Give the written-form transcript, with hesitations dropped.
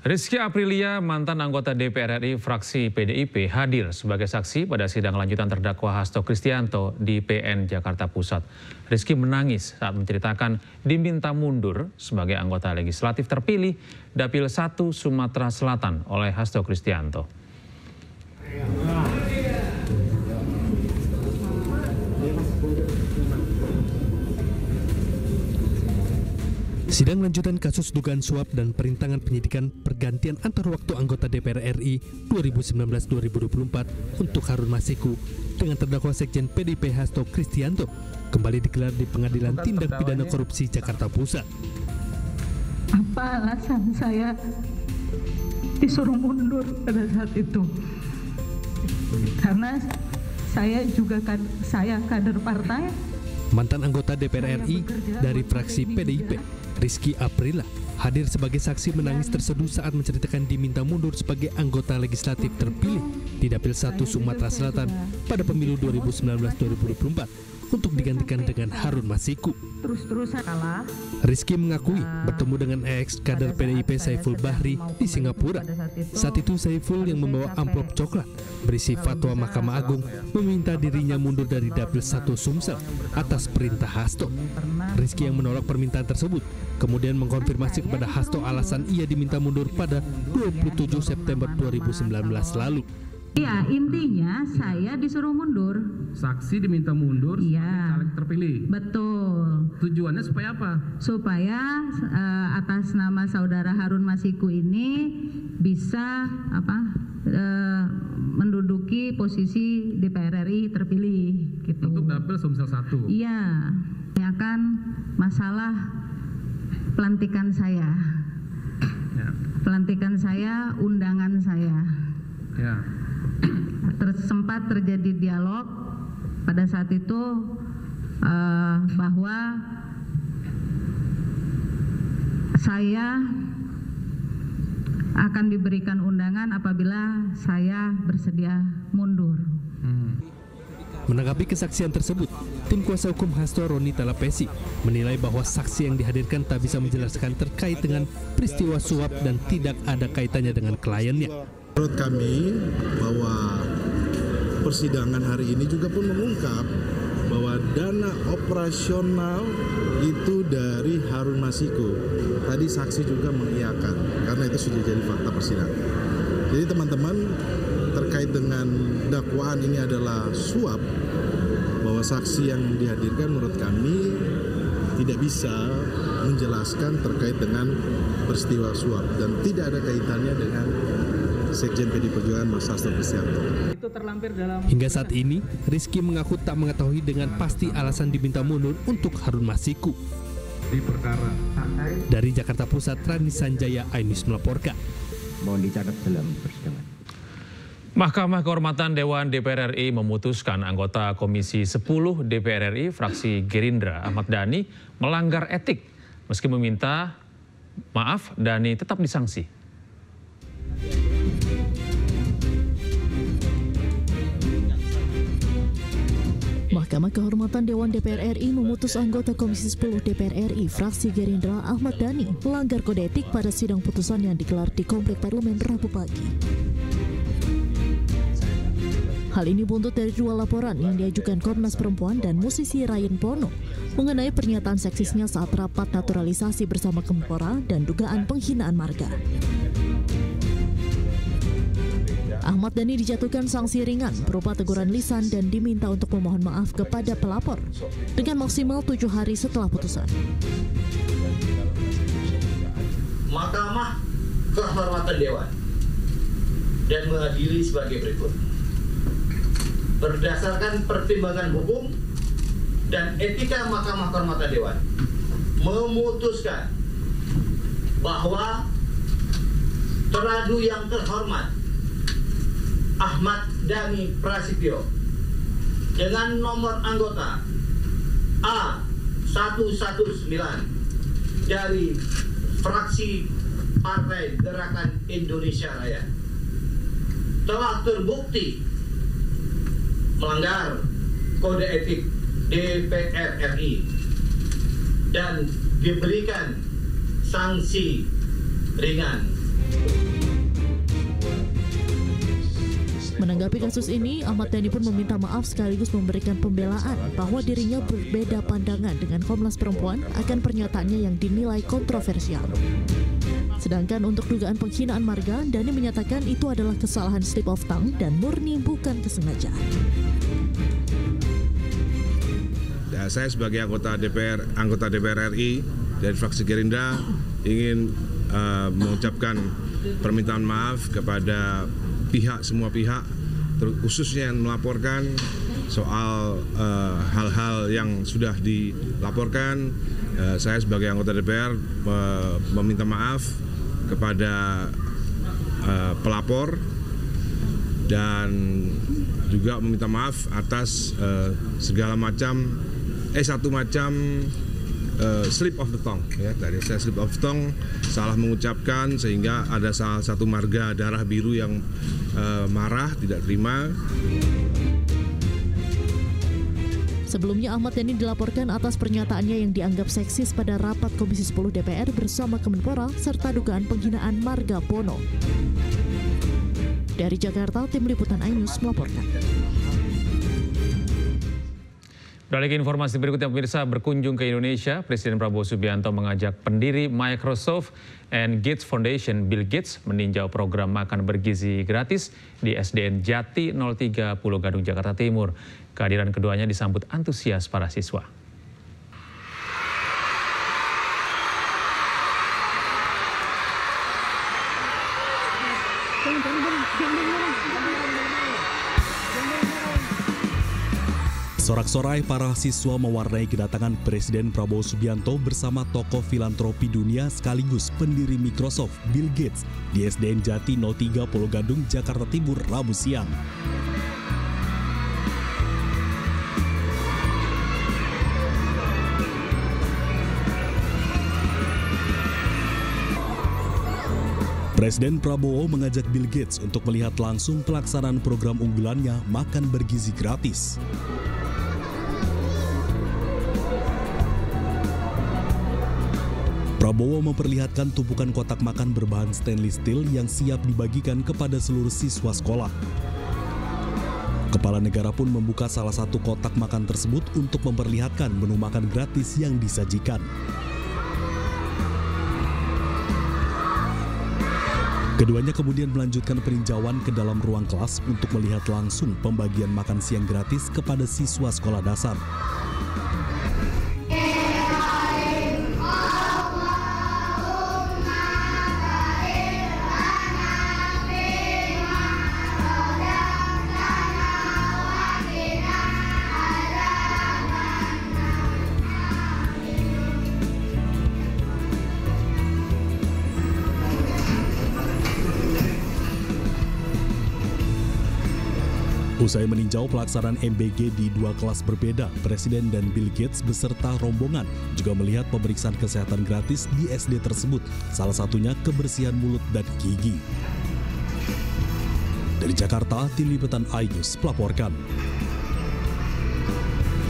Rizky Aprilia, mantan anggota DPR RI fraksi PDIP, hadir sebagai saksi pada sidang lanjutan terdakwa Hasto Kristianto di PN Jakarta Pusat. Rizky menangis saat menceritakan diminta mundur sebagai anggota legislatif terpilih Dapil 1 Sumatera Selatan oleh Hasto Kristianto. Sidang lanjutan kasus dugaan suap dan perintangan penyidikan pergantian antar waktu anggota DPR RI 2019-2024 untuk Harun Masiku dengan terdakwa Sekjen PDIP Hasto Kristianto kembali digelar di Pengadilan Tindak Pidana Korupsi Jakarta Pusat. Apa alasan saya disuruh mundur pada saat itu? Karena saya juga kader partai. Mantan anggota DPR RI dari fraksi PDIP, Rizky Aprilia, hadir sebagai saksi menangis terseduh saat menceritakan diminta mundur sebagai anggota legislatif terpilih di Dapil 1 Sumatera Selatan pada pemilu 2019-2024 untuk digantikan dengan Harun Masiku. Terus-terusan kalah. Rizky mengakui bertemu dengan ex-kader PDIP Saiful Bahri di Singapura. Saat itu Saiful yang membawa amplop coklat berisi fatwa Mahkamah Agung meminta dirinya mundur dari Dapil 1 Sumsel atas perintah Hasto. Rizky yang menolak permintaan tersebut kemudian mengkonfirmasi kepada Hasto alasan ia diminta mundur pada 27 September 2019 lalu. Ya, intinya saya disuruh mundur. Saksi diminta mundur sebagai caleg terpilih. Betul. Tujuannya supaya apa? Supaya atas nama saudara Harun Masiku ini bisa menduduki posisi DPR RI terpilih gitu. Untuk Dapil Sumsel 1. Iya. Tanyakan masalah pelantikan saya. Ya. Pelantikan saya, undangan saya. Ya. Sempat terjadi dialog pada saat itu bahwa saya akan diberikan undangan apabila saya bersedia mundur. Menanggapi kesaksian tersebut, tim kuasa hukum Hasto Roni Talapesi menilai bahwa saksi yang dihadirkan tak bisa menjelaskan terkait dengan peristiwa suap dan tidak ada kaitannya dengan kliennya. Menurut kami bahwa persidangan hari ini juga pun mengungkap bahwa dana operasional itu dari Harun Masiku. Tadi saksi juga mengiyakan karena itu sudah jadi fakta persidangan. Jadi teman-teman terkait dengan dakwaan ini adalah suap, bahwa saksi yang dihadirkan menurut kami tidak bisa menjelaskan terkait dengan peristiwa suap dan tidak ada kaitannya dengan Sekjen PD Perjuangan Mas Hasto Kristianto. Hingga saat ini, Rizky mengaku tak mengetahui dengan pasti alasan diminta mundur untuk Harun Masiku. Di perkara. Dari Jakarta Pusat, Rani Sanjaya, iNews melaporkan. Mohon dicatat dalam persidangan. Mahkamah Kehormatan Dewan DPR RI memutuskan anggota Komisi 10 DPR RI fraksi Gerindra Ahmad Dhani melanggar etik. Meski meminta maaf, Dhani tetap disanksi. Mahkamah Kehormatan Dewan DPR RI memutus anggota Komisi 10 DPR RI fraksi Gerindra Ahmad Dhani melanggar kode etik pada sidang putusan yang digelar di Komplek Parlemen Rabu pagi. Hal ini buntut dari dua laporan yang diajukan Komnas Perempuan dan musisi Ryan Pono mengenai pernyataan seksisnya saat rapat naturalisasi bersama Kemenpora dan dugaan penghinaan marga. Ahmad Dhani dijatuhkan sanksi ringan berupa teguran lisan dan diminta untuk memohon maaf kepada pelapor dengan maksimal 7 hari setelah putusan. Mahkamah Kehormatan Dewan dan mengadili sebagai berikut. Berdasarkan pertimbangan hukum dan etika Mahkamah Kehormatan Dewan memutuskan bahwa teradu yang terhormat Ahmad Dhani Prasetyo dengan nomor anggota A119 dari fraksi Partai Gerakan Indonesia Raya telah terbukti melanggar kode etik DPR RI dan diberikan sanksi ringan Menanggapi kasus ini, Ahmad Dhani pun meminta maaf sekaligus memberikan pembelaan bahwa dirinya berbeda pandangan dengan Komnas Perempuan akan pernyataannya yang dinilai kontroversial. Sedangkan untuk dugaan penghinaan marga, Dhani menyatakan itu adalah kesalahan slip of tongue dan murni bukan kesengajaan. Saya sebagai anggota DPR RI dari fraksi Gerindra ingin mengucapkan permintaan maaf kepada semua pihak, khususnya yang melaporkan soal hal-hal yang sudah dilaporkan. Saya sebagai anggota DPR meminta maaf kepada pelapor dan juga meminta maaf atas segala macam satu macam slip of the tongue, ya. Tadi saya slip of the tongue, salah mengucapkan sehingga ada salah satu marga darah biru yang marah, tidak terima. Sebelumnya Ahmad Dhani dilaporkan atas pernyataannya yang dianggap seksis pada rapat Komisi 10 DPR bersama Kemenpora serta dugaan penghinaan marga Bono. Dari Jakarta, Tim Liputan iNews melaporkan. Beralih ke informasi berikutnya, pemirsa, berkunjung ke Indonesia, Presiden Prabowo Subianto mengajak pendiri Microsoft and Gates Foundation, Bill Gates, meninjau program makan bergizi gratis di SDN Jati 030 Gadung, Jakarta Timur. Kehadiran keduanya disambut antusias para siswa. Sorak-sorai para siswa mewarnai kedatangan Presiden Prabowo Subianto bersama tokoh filantropi dunia sekaligus pendiri Microsoft, Bill Gates, di SDN Jati 030 Gadung, Jakarta Timur, Rabu siang. Presiden Prabowo mengajak Bill Gates untuk melihat langsung pelaksanaan program unggulannya makan bergizi gratis. Prabowo memperlihatkan tumpukan kotak makan berbahan stainless steel yang siap dibagikan kepada seluruh siswa sekolah. Kepala negara pun membuka salah satu kotak makan tersebut untuk memperlihatkan menu makan gratis yang disajikan. Keduanya kemudian melanjutkan peninjauan ke dalam ruang kelas untuk melihat langsung pembagian makan siang gratis kepada siswa sekolah dasar. Usai meninjau pelaksanaan MBG di dua kelas berbeda, Presiden dan Bill Gates beserta rombongan juga melihat pemeriksaan kesehatan gratis di SD tersebut, salah satunya kebersihan mulut dan gigi. Dari Jakarta, Tim Liputan iNews melaporkan.